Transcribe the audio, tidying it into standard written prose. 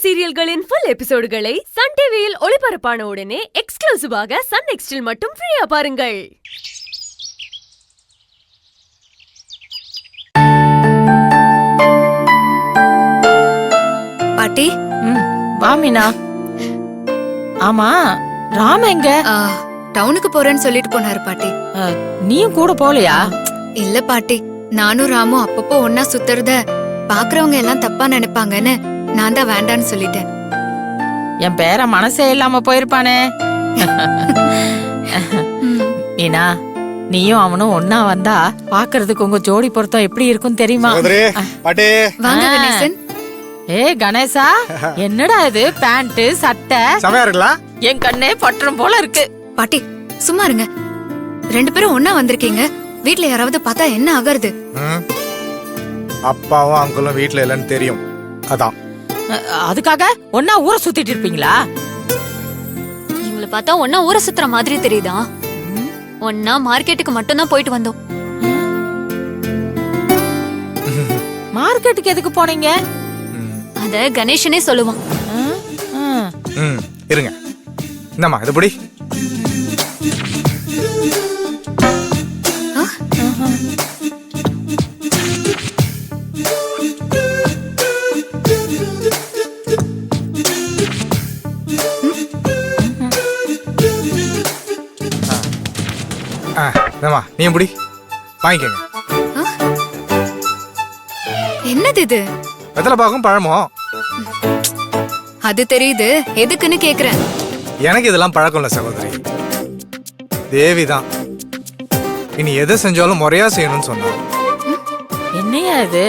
சீரியல்களின் full எபிசோடுகளை Sun டிவியில் ஒளிபரப்பான உடனே எக்ஸ்க்ளூசிவாக சன் நெக்ஸ்டில் மட்டும் ஃப்ரீயா பாருங்கள். பாட்டி வாமினா. ஆமா, ராம எங்க? டவுனுக்கு போறேன்னு சொல்லிட்டு போனாரு பாட்டி. நீயும் கூட போலையா? இல்ல பாட்டி, நானும் ராமும் அப்பப்போ ஒன்னா சுத்துறத பாக்குறவங்க எல்லாம் தப்பா நினைப்பாங்கன்னு நான் தான் வேண்டான்னு சொல்லிட்டேன். என் பேர மனசே இல்லாம போயிருப்பானே. மீனா, நீயும் அவனும் ஒன்னா வந்தா பாக்குறதுக்கு உங்க ஜோடி பொருத்தம் எப்படி இருக்கும் தெரியுமா? வாங்க கணேசன். கணேசா, என்னடா இது பேண்ட் சட்டை சமையா இருக்கல? என் கண்ணே பட்டணம் போல இருக்கு. பாட்டி சும்மா இருங்க, ரெண்டு பேரும் ஒன்னா வந்திருக்கீங்க, வீட்ல யாராவது பார்த்தா என்ன ஆகுறது? அப்பாவும் அங்கிளும் வீட்ல இல்லன்னு தெரியும், அதான். அதுக்காக ஒன்னா ஊரை சுத்திட்டு இருப்பீங்களா? இவங்களை பார்த்தா ஒன்னா ஊரை சுத்துற மாதிரி தெரியுதா? ஒன்னா மார்க்கெட்டுக்கு மட்டும் தான் போயிட்டு வந்தோம். மார்க்கெட்டுக்கு எதுக்கு போனீங்க? அத கணேசனே சொல்லுவான். இருங்க, என்னம்மா இது புடி. நீ புடி, வாங்கிக்கங்க. என்னது இது? வெத்தலை பாக்கும் பழமும். அது தெரியுது, எதுக்குன்னு கேக்குறேன். எனக்கு இதெல்லாம் பழக்கம் இல்ல சகோதரி. தேவிதான் இனி எதை செஞ்சாலும் முறையா செய்யணும்னு சொன்னா. என்னையா இது?